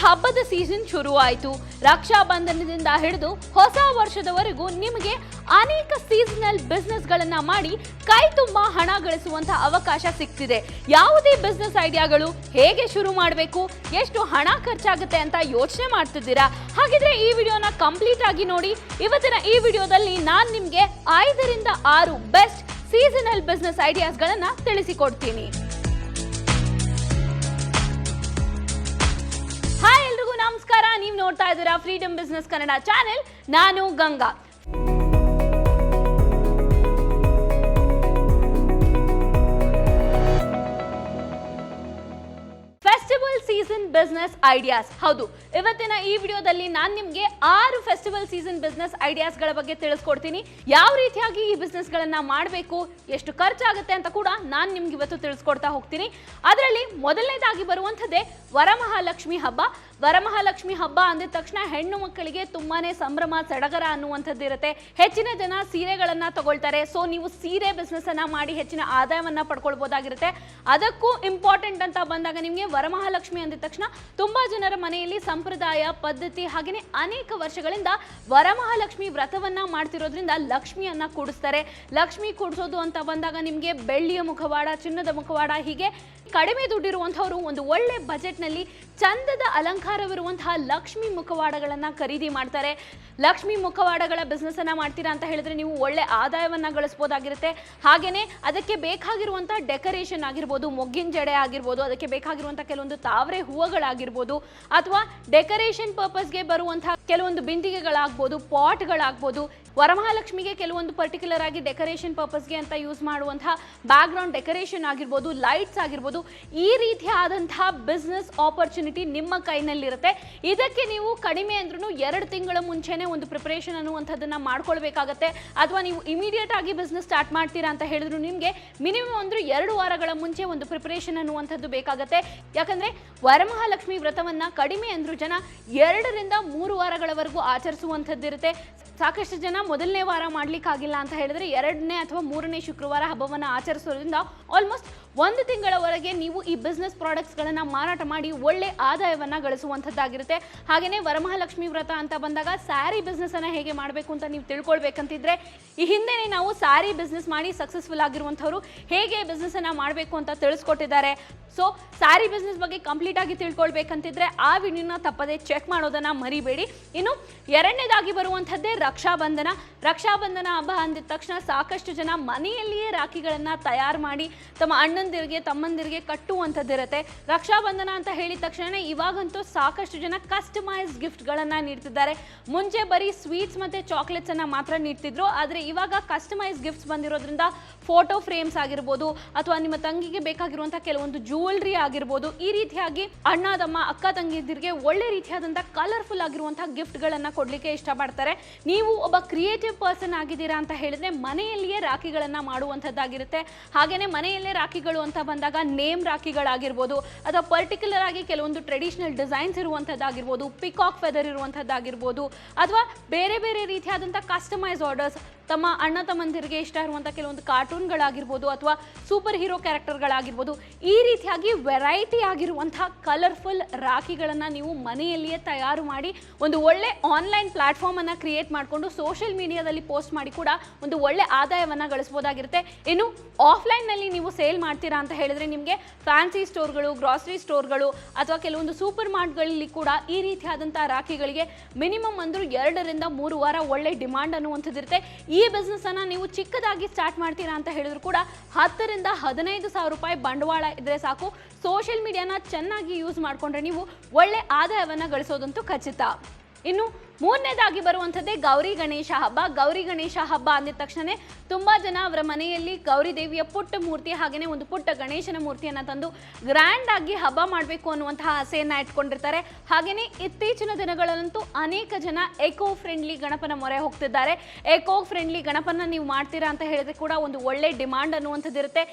ಹಬ್ಬದ ಸೀಸನ್ ಶುರುವಾಯಿತು. ರಕ್ಷಾ ಬಂಧನದಿಂದ ಹಿಡಿದು ಹೊಸ ವರ್ಷದವರೆಗೂ ನಿಮಗೆ ಅನೇಕ ಸೀಸನಲ್ ಬಿಸ್ನೆಸ್ ಗಳನ್ನ ಮಾಡಿ ಕೈ ತುಂಬಾ ಹಣ ಗಳಿಸುವಂತ ಅವಕಾಶ ಸಿಗ್ತಿದೆ. ಯಾವುದೇ ಬಿಸ್ನೆಸ್ ಐಡಿಯಾಗಳು ಹೇಗೆ ಶುರು ಮಾಡಬೇಕು, ಎಷ್ಟು ಹಣ ಖರ್ಚಾಗುತ್ತೆ ಅಂತ ಯೋಚನೆ ಮಾಡ್ತಿದ್ದೀರಾ? ಹಾಗಿದ್ರೆ ಈ ವಿಡಿಯೋನ ಕಂಪ್ಲೀಟ್ ಆಗಿ ನೋಡಿ. ಇವತ್ತಿನ ಈ ವಿಡಿಯೋದಲ್ಲಿ ನಾನು ನಿಮ್ಗೆ 5 ರಿಂದ 6 ಬೆಸ್ಟ್ ಸೀಸನಲ್ ಬಿಸ್ನೆಸ್ ಐಡಿಯಾಸ್ ಗಳನ್ನ ತಿಳಿಸಿಕೊಡ್ತೀನಿ. ಹಾಯ್ ಎಲ್ರಿಗೂ ನಮಸ್ಕಾರ. ನೀವು ನೋಡ್ತಾ ಇದ್ದೀರಾ ಫ್ರೀಡಮ್ ಬಿಸ್ನೆಸ್ ಕನ್ನಡ ಚಾನೆಲ್. ನಾನು Ganga. Festival season business ideas. ಹೌದು, ಇವತ್ತಿನ ಈ ವಿಡಿಯೋದಲ್ಲಿ ನಾನು ನಿಮಗೆ 6 ಫೆಸ್ಟಿವಲ್ ಸೀಸನ್ ಬಿಸ್ನೆಸ್ ಐಡಿಯಾಸ್ ಗಳ ಬಗ್ಗೆ ತಿಳಿಸ್ಕೊಡ್ತೀನಿ. ಯಾವ ರೀತಿಯಾಗಿ ಈ ಬಿಸ್ನೆಸ್ ಗಳನ್ನ ಮಾಡಬೇಕು, ಎಷ್ಟು ಖರ್ಚಾಗುತ್ತೆ ಅಂತ ಕೂಡ ನಾನು ನಿಮ್ಗೆ ಇವತ್ತು ತಿಳಿಸ್ಕೊಡ್ತಾ ಹೋಗ್ತೀನಿ. ಅದರಲ್ಲಿ ಮೊದಲನೇದಾಗಿ ಬರುವಂಥದ್ದೇ ವರಮಹಾಲಕ್ಷ್ಮಿ ಹಬ್ಬ. ವರಮಹಾಲಕ್ಷ್ಮಿ ಹಬ್ಬ ಅಂದಿದ ತಕ್ಷಣ ಹೆಣ್ಣು ಮಕ್ಕಳಿಗೆ ತುಂಬಾನೇ ಸಂಭ್ರಮ, ಸಡಗರ ಅನ್ನುವಂಥದ್ದು ಇರುತ್ತೆ. ಹೆಚ್ಚಿನ ಜನ ಸೀರೆಗಳನ್ನ ತಗೊಳ್ತಾರೆ. ಸೊ ನೀವು ಸೀರೆ ಬಿಸ್ನೆಸ್ ಅನ್ನ ಮಾಡಿ ಹೆಚ್ಚಿನ ಆದಾಯವನ್ನ ಪಡ್ಕೊಳ್ಬಹುದಾಗಿರುತ್ತೆ. ಅದಕ್ಕೂ ಇಂಪಾರ್ಟೆಂಟ್ ಅಂತ ಬಂದಾಗ ನಿಮಗೆ ವರಮಹಾಲಕ್ಷ್ಮಿ ಅಂದಿದ ತಕ್ಷಣ ತುಂಬಾ ಜನರ ಮನೆಯಲ್ಲಿ ಸಂಪ್ರದಾಯ ಪದ್ಧತಿ ಹಾಗೆಯೇ ಅನೇಕ ವರ್ಷಗಳಿಂದ ವರಮಹಾಲಕ್ಷ್ಮಿ ವ್ರತವನ್ನ ಮಾಡ್ತಿರೋದ್ರಿಂದ ಲಕ್ಷ್ಮಿಯನ್ನ ಕೂಡಿಸ್ತಾರೆ. ಲಕ್ಷ್ಮಿ ಕೂಡಿಸೋದು ಅಂತ ಬಂದಾಗ ನಿಮಗೆ ಬೆಳ್ಳಿಯ ಮುಖವಾಡ, ಚಿನ್ನದ ಮುಖವಾಡ, ಹೀಗೆ ಕಡಿಮೆ ದುಡ್ಡಿರುವಂತಹವರು ಒಂದು ಒಳ್ಳೆ ಬಜೆಟ್ ನಲ್ಲಿ ಚಂದದ ಅಲಂಕಾರವಿರುವಂತಹ ಲಕ್ಷ್ಮಿ ಮುಖವಾಡಗಳನ್ನ ಖರೀದಿ ಮಾಡ್ತಾರೆ. ಲಕ್ಷ್ಮಿ ಮುಖವಾಡಗಳ ಬಿಸ್ನೆಸ್ ಅನ್ನ ಮಾಡ್ತೀರಾ ಅಂತ ಹೇಳಿದ್ರೆ ನೀವು ಒಳ್ಳೆ ಆದಾಯವನ್ನ ಗಳಿಸಬಹುದಾಗಿರುತ್ತೆ. ಹಾಗೇನೆ ಅದಕ್ಕೆ ಬೇಕಾಗಿರುವಂತಹ ಡೆಕೋರೇಷನ್ ಆಗಿರ್ಬೋದು, ಮೊಗ್ಗಿನ ಜಡೆ ಆಗಿರ್ಬೋದು, ಅದಕ್ಕೆ ಬೇಕಾಗಿರುವಂತಹ ಕೆಲವೊಂದು ತಾವರೆ ಹೂವುಗಳಾಗಿರ್ಬೋದು, ಅಥವಾ ಡೆಕೋರೇಷನ್ ಪರ್ಪಸ್ಗೆ ಬರುವಂತಹ ಕೆಲವೊಂದು ಬಿಂದಿಗೆಗಳಾಗ್ಬೋದು, ಪಾಟ್ಗಳಾಗ್ಬೋದು. ವರಮಹಾಲಕ್ಷ್ಮಿಗೆ ಕೆಲವೊಂದು ಪರ್ಟಿಕ್ಯುಲರ್ ಆಗಿ ಡೆಕೋರೇಷನ್ ಪರ್ಪಸ್ಗೆ ಅಂತ ಯೂಸ್ ಮಾಡುವಂತಹ ಬ್ಯಾಕ್ ಗ್ರೌಂಡ್ ಡೆಕೋರೇಷನ್ ಆಗಿರ್ಬೋದು, ಲೈಟ್ಸ್ ಆಗಿರ್ಬೋದು, ಈ ರೀತಿಯಾದಂತಹ ಬಿಸ್ನೆಸ್ ಆಪರ್ಚುನಿಟಿ ನಿಮ್ಮ ಕೈನಲ್ಲಿರುತ್ತೆ. ಇದಕ್ಕೆ ನೀವು ಕಡಿಮೆ ಅಂದ್ರೂ 2 ತಿಂಗಳ ಮುಂಚೆನೆ ಒಂದು ಪ್ರಿಪರೇಷನ್ ಅನ್ನುವಂಥದ್ದನ್ನ ಮಾಡ್ಕೊಳ್ಬೇಕಾಗತ್ತೆ. ಅಥವಾ ನೀವು ಇಮಿಡಿಯೇಟ್ ಆಗಿ ಬಿಸ್ನೆಸ್ ಸ್ಟಾರ್ಟ್ ಮಾಡ್ತೀರಾ ಅಂತ ಹೇಳಿದ್ರು ನಿಮಗೆ ಮಿನಿಮಮ್ ಅಂದ್ರೆ 2 ವಾರಗಳ ಮುಂಚೆ ಒಂದು ಪ್ರಿಪರೇಷನ್ ಅನ್ನುವಂಥದ್ದು ಬೇಕಾಗತ್ತೆ. ಯಾಕಂದ್ರೆ ವರಮಹಾಲಕ್ಷ್ಮಿ ವ್ರತವನ್ನ ಕಡಿಮೆ ಅಂದ್ರೂ ಜನ 2 ರಿಂದ 3 ವಾರಗಳವರೆಗೂ ಆಚರಿಸುವಂಥದ್ದಿರುತ್ತೆ. ಸಾಕಷ್ಟು ಜನ ಮೊದಲನೇ ವಾರ ಮಾಡ್ಲಿಕ್ಕಾಗಿಲ್ಲ ಅಂತ ಹೇಳಿದ್ರೆ 2ನೇ ಅಥವಾ 3ನೇ ಶುಕ್ರವಾರ ಹಬ್ಬವನ್ನು ಆಚರಿಸೋದ್ರಿಂದ ಆಲ್ಮೋಸ್ಟ್ 1 ತಿಂಗಳವರೆಗೆ ನೀವು ಈ ಬಿಸ್ನೆಸ್ ಪ್ರಾಡಕ್ಟ್ಸ್ ಗಳನ್ನ ಮಾರಾಟ ಮಾಡಿ ಒಳ್ಳೆ ಆದಾಯವನ್ನ ಗಳಿಸುವಂಥದ್ದಾಗಿರುತ್ತೆ. ಹಾಗೆಯೇ ವರಮಹಾಲಕ್ಷ್ಮಿ ವ್ರತ ಅಂತ ಬಂದಾಗ ಸ್ಯಾರಿ ಬಿಸ್ನೆಸ್ ಅನ್ನ ಹೇಗೆ ಮಾಡಬೇಕು ಅಂತ ನೀವು ತಿಳ್ಕೊಳ್ಬೇಕಂತಿದ್ರೆ ಈ ಹಿಂದೆನೇ ನಾವು ಸ್ಯಾರಿ ಬಿಸ್ನೆಸ್ ಮಾಡಿ ಸಕ್ಸಸ್ಫುಲ್ ಆಗಿರುವಂಥವ್ರು ಹೇಗೆ ಬಿಸ್ನೆಸ್ ಅನ್ನ ಮಾಡಬೇಕು ಅಂತ ತಿಳಿಸ್ಕೊಟ್ಟಿದ್ದಾರೆ. ಸೊ ಸ್ಯಾರಿ ಬಿಸ್ನೆಸ್ ಬಗ್ಗೆ ಕಂಪ್ಲೀಟ್ ಆಗಿ ತಿಳ್ಕೊಳ್ಬೇಕಂತಿದ್ರೆ ಆ ವಿಡಿಯೋನ ತಪ್ಪದೆ ಚೆಕ್ ಮಾಡೋದನ್ನ ಮರಿಬೇಡಿ. ಇನ್ನು 2ನೇದಾಗಿ ಬರುವಂಥದ್ದೇ ರಕ್ಷಾಬಂಧನ. ರಕ್ಷಾಬಂಧನ ಹಬ್ಬ ಅಂದಿದ ತಕ್ಷಣ ಸಾಕಷ್ಟು ಜನ ಮನೆಯಲ್ಲಿಯೇ ರಾಖಿಗಳನ್ನ ತಯಾರು ಮಾಡಿ ತಮ್ಮ ಅಣ್ಣಂದಿರಿಗೆ ತಮ್ಮಂದಿರಿಗೆ ಕಟ್ಟುವಂಥದ್ದಿರುತ್ತೆ. ರಕ್ಷಾಬಂಧನ ಅಂತ ಹೇಳಿದ ತಕ್ಷಣ ಇವಾಗಂತೂ ಸಾಕಷ್ಟು ಜನ ಕಸ್ಟಮೈಸ್ ಗಿಫ್ಟ್ಗಳನ್ನ ನೀಡ್ತಿದ್ದಾರೆ. ಮುಂಚೆ ಬರೀ ಸ್ವೀಟ್ಸ್ ಮತ್ತೆ ಚಾಕ್ಲೇಟ್ಸ್ ಅನ್ನ ಮಾತ್ರ ನೀಡ್ತಿದ್ರು, ಆದ್ರೆ ಇವಾಗ ಕಸ್ಟಮೈಸ್ ಗಿಫ್ಟ್ಸ್ ಬಂದಿರೋದ್ರಿಂದ ಫೋಟೋ ಫ್ರೇಮ್ಸ್ ಆಗಿರ್ಬೋದು, ಅಥವಾ ನಿಮ್ಮ ತಂಗಿಗೆ ಬೇಕಾಗಿರುವಂತಹ ಕೆಲವೊಂದು ಜ್ಯುವೆಲ್ರಿ ಆಗಿರ್ಬೋದು, ಈ ರೀತಿಯಾಗಿ ಅಣ್ಣ ತಮ್ಮ ಅಕ್ಕ ತಂಗಿಯರಿಗೆ ಒಳ್ಳೆ ರೀತಿಯಾದಂತಹ ಕಲರ್ಫುಲ್ ಆಗಿರುವಂತಹ ಗಿಫ್ಟ್ ಗಳನ್ನ ಕೊಡ್ಲಿಕ್ಕೆ ಇಷ್ಟಪಡ್ತಾರೆ. ನೀವು ಒಬ್ಬ ಕ್ರಿಯೇಟಿವ್ ಪರ್ಸನ್ ಆಗಿದ್ದೀರಾ ಅಂತ ಹೇಳಿದ್ರೆ ಮನೆಯಲ್ಲಿಯೇ ರಾಖಿಗಳನ್ನ ಮಾಡುವಂಥದ್ದಾಗಿರುತ್ತೆ. ಹಾಗೇನೆ ಮನೆಯಲ್ಲೇ ರಾಖಿಗಳು ಅಂತ ಬಂದಾಗ ನೇಮ್ ರಾಖಿಗಳಾಗಿರ್ಬೋದು, ಅಥವಾ ಪರ್ಟಿಕ್ಯುಲರ್ ಆಗಿ ಕೆಲವೊಂದು ಟ್ರೆಡಿಷನಲ್ ಡಿಸೈನ್ಸ್ ಇರುವಂಥದ್ದಾಗಿರ್ಬೋದು, ಪಿಕಾಕ್ ಫೆದರ್ ಇರುವಂಥದ್ದಾಗಿರ್ಬೋದು, ಅಥವಾ ಬೇರೆ ಬೇರೆ ರೀತಿಯಾದಂತಹ ಕಸ್ಟಮೈಸ್ ಆರ್ಡರ್ಸ್, ತಮ್ಮ ಅಣ್ಣ ತಮ್ಮಂದಿರಿಗೆ ಇಷ್ಟ ಇರುವಂಥ ಕೆಲವೊಂದು ಕಾರ್ಟೂನ್ಗಳಾಗಿರ್ಬೋದು, ಅಥವಾ ಸೂಪರ್ ಹೀರೋ ಕ್ಯಾರೆಕ್ಟರ್ಗಳಾಗಿರ್ಬೋದು, ಈ ರೀತಿಯಾಗಿ ವೆರೈಟಿ ಆಗಿರುವಂತಹ ಕಲರ್ಫುಲ್ ರಾಖಿಗಳನ್ನು ನೀವು ಮನೆಯಲ್ಲಿಯೇ ತಯಾರು ಮಾಡಿ ಒಂದು ಒಳ್ಳೆ ಆನ್ಲೈನ್ ಪ್ಲಾಟ್ಫಾರ್ಮ್ ಅನ್ನು ಕ್ರಿಯೇಟ್ ಮಾಡಿಕೊಂಡು ಸೋಷಿಯಲ್ ಮೀಡಿಯಾದಲ್ಲಿ ಪೋಸ್ಟ್ ಮಾಡಿ ಕೂಡ ಒಂದು ಒಳ್ಳೆ ಆದಾಯವನ್ನು ಗಳಿಸಬಹುದಾಗಿರುತ್ತೆ. ಇನ್ನು ಆಫ್ಲೈನ್ನಲ್ಲಿ ನೀವು ಸೇಲ್ ಮಾಡ್ತೀರಾ ಅಂತ ಹೇಳಿದ್ರೆ ನಿಮಗೆ ಫ್ಯಾನ್ಸಿ ಸ್ಟೋರ್ಗಳು, ಗ್ರಾಸರಿ ಸ್ಟೋರ್ಗಳು, ಅಥವಾ ಕೆಲವೊಂದು ಸೂಪರ್ ಮಾರ್ಟ್ಗಳಲ್ಲಿ ಕೂಡ ಈ ರೀತಿಯಾದಂತಹ ರಾಖಿಗಳಿಗೆ ಮಿನಿಮಮ್ ಅಂದ್ರೂ 2 ರಿಂದ 3 ವಾರ ಒಳ್ಳೆ ಡಿಮಾಂಡ್ ಅನ್ನುವಂಥದ್ದಿರುತ್ತೆ. ಈ ಬಿಸ್ನೆಸ್ ಅನ್ನ ನೀವು ಚಿಕ್ಕದಾಗಿ ಸ್ಟಾರ್ಟ್ ಮಾಡ್ತೀರಾ ಅಂತ ಹೇಳಿದ್ರು ಕೂಡ 10 ರಿಂದ 15 ಸಾವಿರ ರೂಪಾಯಿ ಬಂಡವಾಳ ಇದ್ರೆ ಸಾಕು. ಸೋಷಿಯಲ್ ಮೀಡಿಯಾನ ಚೆನ್ನಾಗಿ ಯೂಸ್ ಮಾಡಿಕೊಂಡ್ರೆ ನೀವು ಒಳ್ಳೆ ಆದಾಯವನ್ನ ಗಳಿಸೋದಂತೂ ಖಚಿತ. ಇನ್ನು 3ನೇದಾಗಿ ಬರುವಂಥದ್ದೇ ಗೌರಿ ಗಣೇಶ ಹಬ್ಬ. ಗೌರಿ ಗಣೇಶ ಹಬ್ಬ ಅಂದಿದ ತಕ್ಷಣ ತುಂಬಾ ಜನ ಅವರ ಮನೆಯಲ್ಲಿ ಗೌರಿ ದೇವಿಯ ಪುಟ್ಟ ಮೂರ್ತಿ ಹಾಗೇನೆ ಒಂದು ಪುಟ್ಟ ಗಣೇಶನ ಮೂರ್ತಿಯನ್ನ ತಂದು ಗ್ರ್ಯಾಂಡ್ ಆಗಿ ಹಬ್ಬ ಮಾಡಬೇಕು ಅನ್ನುವಂತಹ ಆಸೆಯನ್ನ ಇಟ್ಕೊಂಡಿರ್ತಾರೆ. ಹಾಗೇನೆ ಇತ್ತೀಚಿನ ದಿನಗಳಲ್ಲಂತೂ ಅನೇಕ ಜನ ಎಕೋ ಫ್ರೆಂಡ್ಲಿ ಗಣಪನ ಮೊರೆ ಹೋಗ್ತಿದ್ದಾರೆ. ಎಕೋ ಫ್ರೆಂಡ್ಲಿ ಗಣಪನ ನೀವು ಮಾಡ್ತೀರಾ ಅಂತ ಹೇಳಿದ್ರೆ ಕೂಡ ಒಂದು ಒಳ್ಳೆ ಡಿಮಾಂಡ್ ಅನ್ನುವಂಥದ್ದಿರುತ್ತೆ.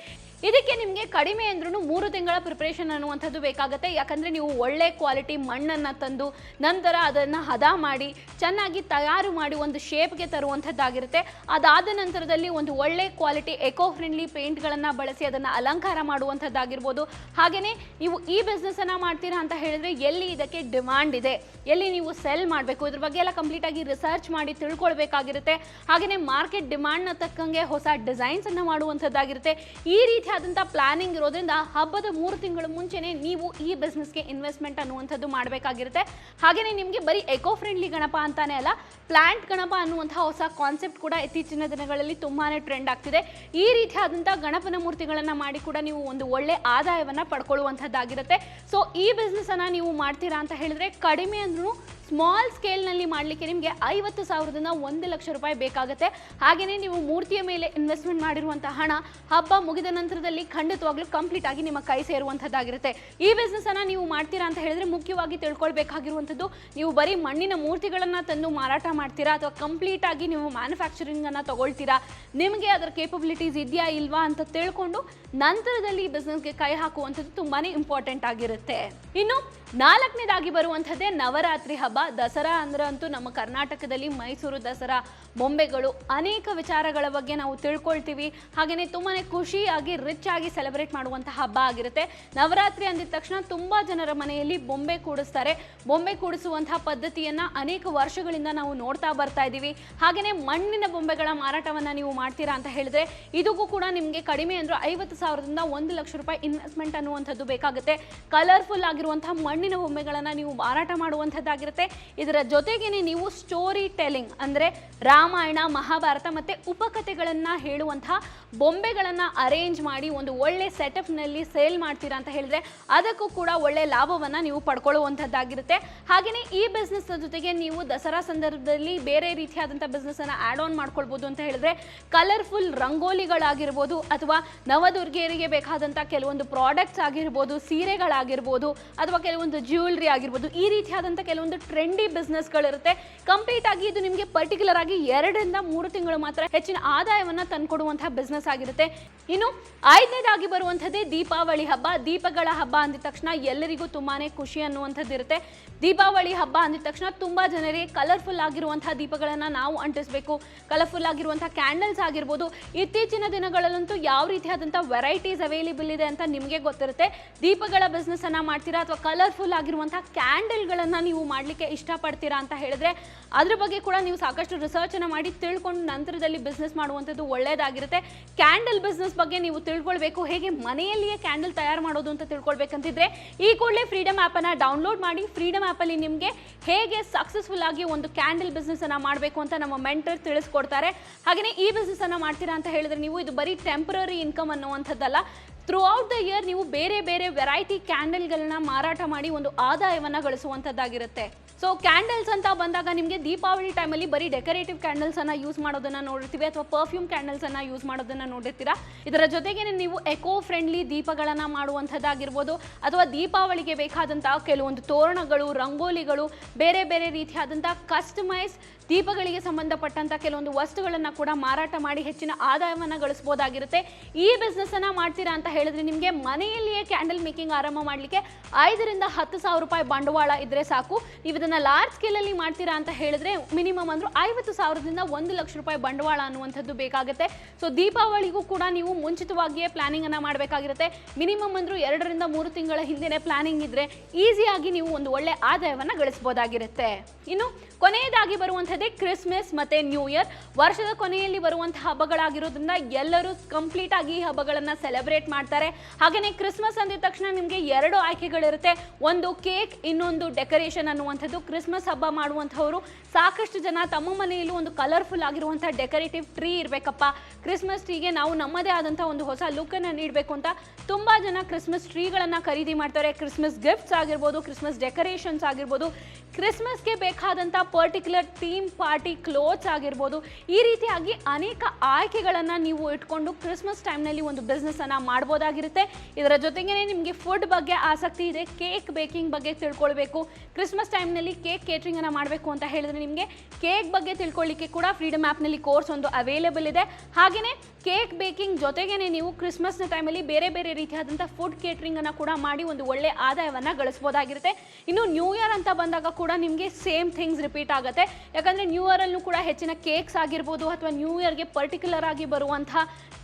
ಇದಕ್ಕೆ ನಿಮಗೆ ಕಡಿಮೆ ಅಂದ್ರೂ 3 ತಿಂಗಳ ಪ್ರಿಪರೇಷನ್ ಅನ್ನುವಂಥದ್ದು ಬೇಕಾಗುತ್ತೆ. ಯಾಕಂದ್ರೆ ನೀವು ಒಳ್ಳೆ ಕ್ವಾಲಿಟಿ ಮಣ್ಣನ್ನು ತಂದು ನಂತರ ಅದನ್ನು ಹದ ಮಾಡಿ ಚೆನ್ನಾಗಿ ತಯಾರು ಮಾಡಿ ಒಂದು ಶೇಪ್ಗೆ ತರುವಂಥದ್ದಾಗಿರುತ್ತೆ. ಅದಾದ ನಂತರದಲ್ಲಿ ಒಂದು ಒಳ್ಳೆ ಕ್ವಾಲಿಟಿ ಎಕೋ ಫ್ರೆಂಡ್ಲಿ ಪೇಂಟ್ಗಳನ್ನು ಬಳಸಿ ಅದನ್ನು ಅಲಂಕಾರ ಮಾಡುವಂಥದ್ದಾಗಿರ್ಬೋದು. ಹಾಗೆಯೇ ನೀವು ಈ ಬಿಸ್ನೆಸ್ಸನ್ನು ಮಾಡ್ತೀರಾ ಅಂತ ಹೇಳಿದ್ರೆ ಎಲ್ಲಿ ಇದಕ್ಕೆ ಡಿಮಾಂಡ್ ಇದೆ, ಎಲ್ಲಿ ನೀವು ಸೆಲ್ ಮಾಡಬೇಕು, ಇದ್ರ ಬಗ್ಗೆ ಎಲ್ಲ ಕಂಪ್ಲೀಟಾಗಿ ರಿಸರ್ಚ್ ಮಾಡಿ ತಿಳ್ಕೊಳ್ಬೇಕಾಗಿರುತ್ತೆ. ಹಾಗೆಯೇ ಮಾರ್ಕೆಟ್ ಡಿಮಾಂಡ್ನ ತಕ್ಕಂಗೆ ಹೊಸ ಡಿಸೈನ್ಸನ್ನು ಮಾಡುವಂಥದ್ದಾಗಿರುತ್ತೆ. ಈ ರೀತಿಯಾದಂಥ ಪ್ಲಾನಿಂಗ್ ಇರೋದ್ರಿಂದ ಹಬ್ಬದ 3 ತಿಂಗಳ ಮುಂಚೆನೇ ನೀವು ಈ ಬಿಸ್ನೆಸ್ಗೆ ಇನ್ವೆಸ್ಟ್ಮೆಂಟ್ ಅನ್ನುವಂಥದ್ದು ಮಾಡಬೇಕಾಗಿರುತ್ತೆ. ಹಾಗೆಯೇ ನಿಮಗೆ ಬರೀ ಎಕೋ ಫ್ರೆಂಡ್ಲಿ ಗಣಪ ಅಂತಾನೆ ಅಲ್ಲ, ಪ್ಲಾಂಟ್ ಗಣಪ ಅನ್ನುವಂಥ ಹೊಸ ಕಾನ್ಸೆಪ್ಟ್ ಕೂಡ ಇತ್ತೀಚಿನ ದಿನಗಳಲ್ಲಿ ತುಂಬಾನೇ ಟ್ರೆಂಡ್ ಆಗ್ತಿದೆ. ಈ ರೀತಿಯಾದಂಥ ಗಣಪನ ಮೂರ್ತಿಗಳನ್ನು ಮಾಡಿ ಕೂಡ ನೀವು ಒಂದು ಒಳ್ಳೆ ಆದಾಯವನ್ನು ಪಡ್ಕೊಳ್ಳುವಂಥದ್ದಾಗಿರುತ್ತೆ. ಸೊ ಈ ಬಿಸ್ನೆಸ್ಸನ್ನು ನೀವು ಮಾಡ್ತೀರಾ ಅಂತ ಹೇಳಿದ್ರೆ ಕಡಿಮೆ ಅಂದ್ರೂ ಸ್ಮಾಲ್ ಸ್ಕೇಲ್ನಲ್ಲಿ ಮಾಡಲಿಕ್ಕೆ ನಿಮಗೆ 50,000ದಿಂದ 1,00,000 ರೂಪಾಯಿ ಬೇಕಾಗುತ್ತೆ. ಹಾಗೆಯೇ ನೀವು ಮೂರ್ತಿಯ ಮೇಲೆ ಇನ್ವೆಸ್ಟ್ಮೆಂಟ್ ಮಾಡಿರುವಂಥ ಹಣ ಹಬ್ಬ ಮುಗಿದ ನಂತರದಲ್ಲಿ ಖಂಡಿತವಾಗ್ಲೂ ಕಂಪ್ಲೀಟ್ ಆಗಿ ನಿಮ್ಮ ಕೈ ಸೇರುವಂಥದ್ದಾಗಿರುತ್ತೆ. ಈ ಬಿಸ್ನೆಸ್ಸನ್ನು ನೀವು ಮಾಡ್ತೀರಾ ಅಂತ ಹೇಳಿದ್ರೆ ಮುಖ್ಯವಾಗಿ ತಿಳ್ಕೊಳ್ಬೇಕಾಗಿರುವಂಥದ್ದು, ನೀವು ಬರೀ ಮಣ್ಣಿನ ಮೂರ್ತಿಗಳನ್ನು ತಂದು ಮಾರಾಟ ಮಾಡ್ತೀರಾ ಅಥವಾ ಕಂಪ್ಲೀಟ್ ಆಗಿ ನೀವು ಮ್ಯಾನುಫ್ಯಾಕ್ಚರಿಂಗನ್ನು ತಗೊಳ್ತೀರಾ, ನಿಮಗೆ ಅದರ ಕೇಪಬಿಲಿಟೀಸ್ ಇದೆಯಾ ಇಲ್ವಾ ಅಂತ ತಿಳ್ಕೊಂಡು ನಂತರದಲ್ಲಿ ಈ ಬಿಸ್ನೆಸ್ಗೆ ಕೈ ಹಾಕುವಂಥದ್ದು ತುಂಬಾ ಇಂಪಾರ್ಟೆಂಟ್ ಆಗಿರುತ್ತೆ. ಇನ್ನು 4ನೇದಾಗಿ ಬರುವಂಥದ್ದೇ ನವರಾತ್ರಿ ಹಬ್ಬ. ದಸರಾ ಅಂದ್ರೆ ಅಂತೂ ನಮ್ಮ ಕರ್ನಾಟಕದಲ್ಲಿ ಮೈಸೂರು ದಸರಾ, ಬೊಂಬೆಗಳು, ಅನೇಕ ವಿಚಾರಗಳ ಬಗ್ಗೆ ನಾವು ತಿಳ್ಕೊಳ್ತೀವಿ. ಹಾಗೆಯೇ ತುಂಬಾ ಖುಷಿಯಾಗಿ ರಿಚ್ ಆಗಿ ಸೆಲೆಬ್ರೇಟ್ ಮಾಡುವಂಥ ಹಬ್ಬ ಆಗಿರುತ್ತೆ. ನವರಾತ್ರಿ ಅಂದಿದ ತಕ್ಷಣ ತುಂಬ ಜನರ ಮನೆಯಲ್ಲಿ ಬೊಂಬೆ ಕೂಡಿಸ್ತಾರೆ. ಬೊಂಬೆ ಕೂಡಿಸುವಂತಹ ಪದ್ಧತಿಯನ್ನು ಅನೇಕ ವರ್ಷಗಳಿಂದ ನಾವು ನೋಡ್ತಾ ಬರ್ತಾ ಇದ್ದೀವಿ. ಹಾಗೆಯೇ ಮಣ್ಣಿನ ಬೊಂಬೆಗಳ ಮಾರಾಟವನ್ನು ನೀವು ಮಾಡ್ತೀರಾ ಅಂತ ಹೇಳಿದ್ರೆ ಇದಕ್ಕೂ ಕೂಡ ನಿಮಗೆ ಕಡಿಮೆ ಅಂದರೂ 50,000ದಿಂದ 1,00,000 ರೂಪಾಯಿ ಇನ್ವೆಸ್ಟ್ಮೆಂಟ್ ಅನ್ನುವಂಥದ್ದು ಬೇಕಾಗುತ್ತೆ. ಕಲರ್ಫುಲ್ ಆಗಿರುವಂತಹ ಮಣ್ಣಿನ ಬೊಂಬೆಗಳನ್ನು ನೀವು ಮಾರಾಟ ಮಾಡುವಂಥದ್ದಾಗಿರುತ್ತೆ. ಇದರ ಜೊತೆಗೇನೆ ನೀವು ಸ್ಟೋರಿ ಟೆಲ್ಲಿಂಗ್ ಅಂದರೆ ರಾಮಾಯಣ, ಮಹಾಭಾರತ ಮತ್ತು ಉಪಕಥೆಗಳನ್ನು ಹೇಳುವಂತಹ ಬೊಂಬೆಗಳನ್ನು ಅರೇಂಜ್ ಮಾಡಿ ಒಂದು ಒಳ್ಳೆ ಸೆಟಪ್ನಲ್ಲಿ ಸೇಲ್ ಮಾಡ್ತೀರಾ ಅಂತ ಹೇಳಿದ್ರೆ ಅದಕ್ಕೂ ಕೂಡ ಒಳ್ಳೆ ಲಾಭವನ್ನು ನೀವು ಪಡ್ಕೊಳ್ಳುವಂಥದ್ದಾಗಿರುತ್ತೆ. ಹಾಗೆಯೇ ಈ ಬಿಸ್ನೆಸ್ ಜೊತೆಗೆ ನೀವು ದಸರಾ ಸಂದರ್ಭದಲ್ಲಿ ಬೇರೆ ರೀತಿಯಾದಂಥ ಬಿಸ್ನೆಸ್ಸನ್ನು ಆ್ಯಡ್ ಆನ್ ಮಾಡ್ಕೊಳ್ಬೋದು ಅಂತ ಹೇಳಿದ್ರೆ ಕಲರ್ಫುಲ್ ರಂಗೋಲಿಗಳಾಗಿರ್ಬೋದು ಅಥವಾ ನವದುರ್ಗಿಯರಿಗೆ ಬೇಕಾದಂಥ ಕೆಲವೊಂದು ಪ್ರಾಡಕ್ಟ್ಸ್ ಆಗಿರ್ಬೋದು, ಸೀರೆಗಳಾಗಿರ್ಬೋದು ಅಥವಾ ಕೆಲವೊಂದು ಜ್ಯುವೆಲ್ರಿ ಆಗಿರ್ಬೋದು, ಈ ರೀತಿಯಾದಂಥ ಕೆಲವೊಂದು ಟ್ರೆಂಡಿ ಬಿಸ್ನೆಸ್ಗಳಿರುತ್ತೆ. ಕಂಪ್ಲೀಟ್ ಆಗಿ ಇದು ನಿಮಗೆ ಪರ್ಟಿಕ್ಯುಲರ್ ಆಗಿ 2ರಿಂದ 3 ತಿಂಗಳು ಮಾತ್ರ ಹೆಚ್ಚಿನ ಆದಾಯವನ್ನು ತಂದುಕೊಡುವಂತಹ ಬಿಸ್ನೆಸ್ ಆಗಿರುತ್ತೆ. ಇನ್ನು 5ನೇದಾಗಿ ಬರುವಂಥದ್ದೇ ದೀಪಾವಳಿ ಹಬ್ಬ. ದೀಪಗಳ ಹಬ್ಬ ಅಂದಿದ ತಕ್ಷಣ ಎಲ್ಲರಿಗೂ ತುಂಬಾನೇ ಖುಷಿ ಅನ್ನುವಂಥದ್ದು ಇರುತ್ತೆ. ದೀಪಾವಳಿ ಹಬ್ಬ ಅಂದಿದ ತಕ್ಷಣ ತುಂಬ ಜನರಿಗೆ ಕಲರ್ಫುಲ್ ಆಗಿರುವಂತಹ ದೀಪಗಳನ್ನು ನಾವು ಅಂಟಿಸಬೇಕು, ಕಲರ್ಫುಲ್ ಆಗಿರುವಂತಹ ಕ್ಯಾಂಡಲ್ಸ್ ಆಗಿರ್ಬೋದು. ಇತ್ತೀಚಿನ ದಿನಗಳಲ್ಲಂತೂ ಯಾವ ರೀತಿಯಾದಂಥ ವೆರೈಟೀಸ್ ಅವೈಲೇಬಲ್ ಇದೆ ಅಂತ ನಿಮಗೆ ಗೊತ್ತಿರುತ್ತೆ. ದೀಪಗಳ ಬಿಸ್ನೆಸ್ಸನ್ನು ಮಾಡ್ತೀರಾ ಅಥವಾ ಕಲರ್ಫುಲ್ ಆಗಿರುವಂತಹ ಕ್ಯಾಂಡಲ್ಗಳನ್ನು ನೀವು ಮಾಡಲಿಕ್ಕೆ ಇಷ್ಟಪಡ್ತೀರಾ ಅಂತ ಹೇಳಿದ್ರೆ ಅದ್ರ ಬಗ್ಗೆ ಕೂಡ ನೀವು ಸಾಕಷ್ಟು ರಿಸರ್ಚನ್ನು ಮಾಡಿ ತಿಳ್ಕೊಂಡು ನಂತರದಲ್ಲಿ ಬಿಸ್ನೆಸ್ ಮಾಡುವಂಥದ್ದು ಒಳ್ಳೆಯದಾಗಿರುತ್ತೆ. ಕ್ಯಾಂಡಲ್ ಬಿಸ್ನೆಸ್ ಬಗ್ಗೆ ನೀವು ತಿಳ್ಕೊಳ್ಬೇಕು, ಹೇಗೆ ಮನೆಯಲ್ಲಿಯೇ ಕ್ಯಾಂಡಲ್ ತಯಾರು ಮಾಡೋದು ಅಂತ ತಿಳ್ಕೊಳ್ಬೇಕಂತಿದ್ರೆ ಈ ಕೂಡಲೇ ಫ್ರೀಡಮ್ ಆ್ಯಪನ್ನು ಡೌನ್ಲೋಡ್ ಮಾಡಿ. ಫ್ರೀಡಮ್ ಆ್ಯಪಲ್ಲಿ ನಿಮಗೆ ಹೇಗೆ ಸಕ್ಸಸ್ಫುಲ್ ಆಗಿ ಒಂದು ಕ್ಯಾಂಡಲ್ ಬಿಸ್ನೆಸ್ಸನ್ನು ಮಾಡಬೇಕು ಅಂತ ನಮ್ಮ ಮೆಂಟರ್ ತಿಳಿಸ್ಕೊಡ್ತಾರೆ. ಹಾಗೆಯೇ ಈ ಬಿಸ್ನೆಸ್ಸನ್ನು ಮಾಡ್ತೀರಾ ಅಂತ ಹೇಳಿದ್ರೆ ನೀವು ಇದು ಬರೀ ಟೆಂಪ್ರರಿ ಇನ್ಕಮ್ ಅನ್ನುವಂಥದ್ದಲ್ಲ, ಥ್ರೂ ಔಟ್ ದ ಇಯರ್ ನೀವು ಬೇರೆ ಬೇರೆ ವೆರೈಟಿ ಕ್ಯಾಂಡಲ್ಗಳನ್ನ ಮಾರಾಟ ಮಾಡಿ ಒಂದು ಆದಾಯವನ್ನು ಗಳಿಸುವಂಥದ್ದಾಗಿರುತ್ತೆ. ಸೊ ಕ್ಯಾಂಡಲ್ಸ್ ಅಂತ ಬಂದಾಗ ನಿಮಗೆ ದೀಪಾವಳಿ ಟೈಮಲ್ಲಿ ಬರೀ ಡೆಕೋರೇಟಿವ್ ಕ್ಯಾಂಡಲ್ಸನ್ನು ಯೂಸ್ ಮಾಡೋದನ್ನು ನೋಡಿರ್ತೀವಿ ಅಥವಾ ಪರ್ಫ್ಯೂಮ್ ಕ್ಯಾಂಡಲ್ಸನ್ನು ಯೂಸ್ ಮಾಡೋದನ್ನು ನೋಡಿರ್ತೀರಾ. ಇದರ ಜೊತೆಗೆ ನೀವು ಎಕೋ ಫ್ರೆಂಡ್ಲಿ ದೀಪಗಳನ್ನು ಮಾಡುವಂಥದ್ದಾಗಿರ್ಬೋದು ಅಥವಾ ದೀಪಾವಳಿಗೆ ಬೇಕಾದಂಥ ಕೆಲವೊಂದು ತೋರಣಗಳು, ರಂಗೋಲಿಗಳು, ಬೇರೆ ಬೇರೆ ರೀತಿಯಾದಂಥ ಕಸ್ಟಮೈಸ್ ದೀಪಗಳಿಗೆ ಸಂಬಂಧಪಟ್ಟಂಥ ಕೆಲವೊಂದು ವಸ್ತುಗಳನ್ನು ಕೂಡ ಮಾರಾಟ ಮಾಡಿ ಹೆಚ್ಚಿನ ಆದಾಯವನ್ನು ಗಳಿಸ್ಬೋದಾಗಿರುತ್ತೆ. ಈ ಬಿಸ್ನೆಸ್ಸನ್ನು ಮಾಡ್ತೀರಾ ಅಂತ ಹೇಳಿದ್ರೆ ನಿಮಗೆ ಮನೆಯಲ್ಲಿಯೇ ಕ್ಯಾಂಡಲ್ ಮೇಕಿಂಗ್ ಆರಂಭ ಮಾಡಲಿಕ್ಕೆ 5ರಿಂದ 10,000 ರೂಪಾಯಿ ಬಂಡವಾಳ ಇದ್ದರೆ ಸಾಕು. ನೀವು ಇದನ್ನು ಲಾರ್ಜ್ ಸ್ಕೇಲಲ್ಲಿ ಮಾಡ್ತೀರಾ ಅಂತ ಹೇಳಿದ್ರೆ ಮಿನಿಮಮ್ ಅಂದರೂ 50,000ದಿಂದ 1,00,000 ರೂಪಾಯಿ ಬಂಡವಾಳ ಅನ್ನುವಂಥದ್ದು ಬೇಕಾಗುತ್ತೆ. ಸೊ ದೀಪಾವಳಿಗೂ ಕೂಡ ನೀವು ಮುಂಚಿತವಾಗಿಯೇ ಪ್ಲಾನಿಂಗನ್ನು ಮಾಡಬೇಕಾಗಿರುತ್ತೆ. ಮಿನಿಮಮ್ ಅಂದರೂ 2ರಿಂದ 3 ತಿಂಗಳ ಹಿಂದೆನೇ ಪ್ಲಾನಿಂಗ್ ಇದ್ದರೆ ಈಸಿಯಾಗಿ ನೀವು ಒಂದು ಒಳ್ಳೆ ಆದಾಯವನ್ನು ಗಳಿಸ್ಬೋದಾಗಿರುತ್ತೆ. ಇನ್ನು ಕೊನೆಯದಾಗಿ ಬರುವಂಥದ್ದೇ ಕ್ರಿಸ್ಮಸ್ ಮತ್ತು ನ್ಯೂ ಇಯರ್. ವರ್ಷದ ಕೊನೆಯಲ್ಲಿ ಬರುವಂತಹ ಹಬ್ಬಗಳಾಗಿರೋದ್ರಿಂದ ಎಲ್ಲರೂ ಕಂಪ್ಲೀಟ್ ಆಗಿ ಈ ಹಬ್ಬಗಳನ್ನು ಸೆಲೆಬ್ರೇಟ್ ಮಾಡ್ತಾರೆ. ಹಾಗೆಯೇ ಕ್ರಿಸ್ಮಸ್ ಅಂದಿದ ತಕ್ಷಣ ನಿಮಗೆ 2 ಆಯ್ಕೆಗಳಿರುತ್ತೆ, ಒಂದು ಕೇಕ್, ಇನ್ನೊಂದು ಡೆಕೋರೇಷನ್ ಅನ್ನುವಂಥದ್ದು. ಕ್ರಿಸ್ಮಸ್ ಹಬ್ಬ ಮಾಡುವಂಥವರು ಸಾಕಷ್ಟು ಜನ ತಮ್ಮ ಮನೆಯಲ್ಲೂ ಒಂದು ಕಲರ್ಫುಲ್ ಆಗಿರುವಂಥ ಡೆಕೋರೇಟಿವ್ ಟ್ರೀ ಇರಬೇಕಪ್ಪ, ಕ್ರಿಸ್ಮಸ್ ಟ್ರೀಗೆ ನಾವು ನಮ್ಮದೇ ಆದಂಥ ಒಂದು ಹೊಸ ಲುಕ್ಕನ್ನು ನೀಡಬೇಕು ಅಂತ ತುಂಬ ಜನ ಕ್ರಿಸ್ಮಸ್ ಟ್ರೀಗಳನ್ನು ಖರೀದಿ ಮಾಡ್ತಾರೆ. ಕ್ರಿಸ್ಮಸ್ ಗಿಫ್ಟ್ಸ್ ಆಗಿರ್ಬೋದು, ಕ್ರಿಸ್ಮಸ್ ಡೆಕೋರೇಷನ್ಸ್ ಆಗಿರ್ಬೋದು, ಕ್ರಿಸ್ಮಸ್ಗೆ ಬೇಕಾದಂಥ ಪರ್ಟಿಕ್ಯುಲರ್ ಥೀಮ್ ಪಾರ್ಟಿ ಕ್ಲೋತ್ಸ್ ಆಗಿರ್ಬೋದು, ಈ ರೀತಿಯಾಗಿ ಅನೇಕ ಆಯ್ಕೆಗಳನ್ನು ನೀವು ಇಟ್ಕೊಂಡು ಕ್ರಿಸ್ಮಸ್ ಟೈಮ್ನಲ್ಲಿ ಒಂದು ಬಿಸ್ನೆಸ್ಸನ್ನು ಮಾಡ್ಬೋದಾಗಿರುತ್ತೆ. ಇದರ ಜೊತೆಗೇ ನಿಮಗೆ ಫುಡ್ ಬಗ್ಗೆ ಆಸಕ್ತಿ ಇದೆ, ಕೇಕ್ ಬೇಕಿಂಗ್ ಬಗ್ಗೆ ತಿಳ್ಕೊಳ್ಬೇಕು, ಕ್ರಿಸ್ಮಸ್ ಟೈಮ್ನಲ್ಲಿ ಮನೆಯಲ್ಲಿ ಕೇಕ್ ಕೇಟ್ರಿಂಗ್ ಅನ್ನು ಮಾಡಬೇಕು ಅಂತ ಹೇಳಿದ್ರೆ ನಿಮಗೆ ಕೇಕ್ ಬಗ್ಗೆ ತಿಳ್ಕೊಳ್ಳಿಕ್ಕೆ ಕೂಡ ಫ್ರೀಡಮ್ ಆ್ಯಪ್ನಲ್ಲಿ ಕೋರ್ಸ್ ಒಂದು ಅವೈಲೇಬಲ್ ಇದೆ. ಹಾಗೆಯೇ ಕೇಕ್ ಬೇಕಿಂಗ್ ಜೊತೆಗೇನೆ ನೀವು ಕ್ರಿಸ್ಮಸ್ನ ಟೈಮಲ್ಲಿ ಬೇರೆ ಬೇರೆ ರೀತಿಯಾದಂಥ ಫುಡ್ ಕೇಟ್ರಿಂಗನ್ನು ಕೂಡ ಮಾಡಿ ಒಂದು ಒಳ್ಳೆ ಆದಾಯವನ್ನು ಗಳಿಸ್ಬೋದಾಗಿರುತ್ತೆ. ಇನ್ನು ನ್ಯೂ ಇಯರ್ ಅಂತ ಬಂದಾಗ ಕೂಡ ನಿಮಗೆ ಸೇಮ್ ಥಿಂಗ್ಸ್ ರಿಪೀಟ್ ಆಗುತ್ತೆ. ಯಾಕಂದರೆ ನ್ಯೂ ಇಯರಲ್ಲೂ ಕೂಡ ಹೆಚ್ಚಿನ ಕೇಕ್ಸ್ ಆಗಿರ್ಬೋದು ಅಥವಾ ನ್ಯೂ ಇಯರ್ಗೆ ಪರ್ಟಿಕ್ಯುಲರ್ ಆಗಿ ಬರುವಂಥ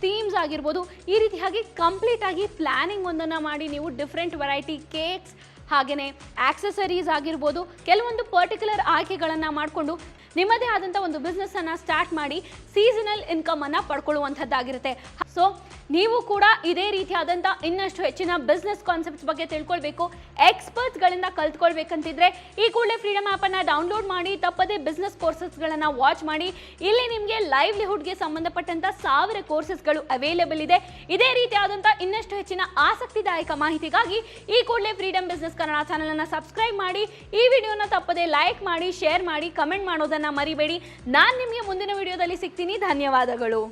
ಥೀಮ್ಸ್ ಆಗಿರ್ಬೋದು, ಈ ರೀತಿಯಾಗಿ ಕಂಪ್ಲೀಟ್ ಆಗಿ ಪ್ಲ್ಯಾನಿಂಗ್ ಒಂದನ್ನು ಮಾಡಿ ನೀವು ಡಿಫ್ರೆಂಟ್ ವೆರೈಟಿ ಕೇಕ್ಸ್ ಹಾಗೆಯೇ ಆಕ್ಸೆಸರೀಸ್ ಆಗಿರ್ಬೋದು ಕೆಲವೊಂದು ಪರ್ಟಿಕ್ಯುಲರ್ ಆಯ್ಕೆಗಳನ್ನು ಮಾಡಿಕೊಂಡು ನಿಮ್ಮದೇ ಆದಂಥ ಒಂದು ಬಿಸ್ನೆಸ್ಸನ್ನು ಸ್ಟಾರ್ಟ್ ಮಾಡಿ ಸೀಸನಲ್ ಇನ್ಕಮನ್ನು ಪಡ್ಕೊಳ್ಳುವಂಥದ್ದಾಗಿರುತ್ತೆ. ಸೊ ನೀವು ಕೂಡ ಇದೇ ರೀತಿಯಾದಂಥ ಇನ್ನಷ್ಟು ಹೆಚ್ಚಿನ ಬಿಸ್ನೆಸ್ ಕಾನ್ಸೆಪ್ಟ್ಸ್ ಬಗ್ಗೆ ತಿಳ್ಕೊಳ್ಬೇಕು, ಎಕ್ಸ್ಪರ್ಟ್ಸ್ಗಳಿಂದ ಕಲ್ತ್ಕೊಳ್ಬೇಕಂತಿದ್ರೆ ಈ ಕೂಡಲೇ ಫ್ರೀಡಮ್ ಆ್ಯಪನ್ನು ಡೌನ್ಲೋಡ್ ಮಾಡಿ ತಪ್ಪದೇ ಬಿಸ್ನೆಸ್ ಕೋರ್ಸಸ್ಗಳನ್ನು ವಾಚ್ ಮಾಡಿ. ಇಲ್ಲಿ ನಿಮಗೆ ಲೈವ್ಲಿಹುಡ್ಗೆ ಸಂಬಂಧಪಟ್ಟಂಥ 1000 ಕೋರ್ಸಸ್ಗಳು ಅವೈಲೇಬಲ್ ಇದೆ. ಇದೇ ರೀತಿಯಾದಂಥ ಇನ್ನಷ್ಟು ಹೆಚ್ಚಿನ ಆಸಕ್ತಿದಾಯಕ ಮಾಹಿತಿಗಾಗಿ ಈ ಕೂಡಲೇ ಫ್ರೀಡಮ್ ಬಿಸ್ನೆಸ್ ಕನ್ನಡ ಚಾನಲನ್ನು ಸಬ್ಸ್ಕ್ರೈಬ್ ಮಾಡಿ. ಈ ವಿಡಿಯೋನ ತಪ್ಪದೇ ಲೈಕ್ ಮಾಡಿ, ಶೇರ್ ಮಾಡಿ, ಕಮೆಂಟ್ ಮಾಡೋದನ್ನು ಮರಿಬೇಡಿ. ನಾನು ನಿಮಗೆ ಮುಂದಿನ ವಿಡಿಯೋದಲ್ಲಿ ಸಿಗ್ತೀನಿ. ಧನ್ಯವಾದಗಳು.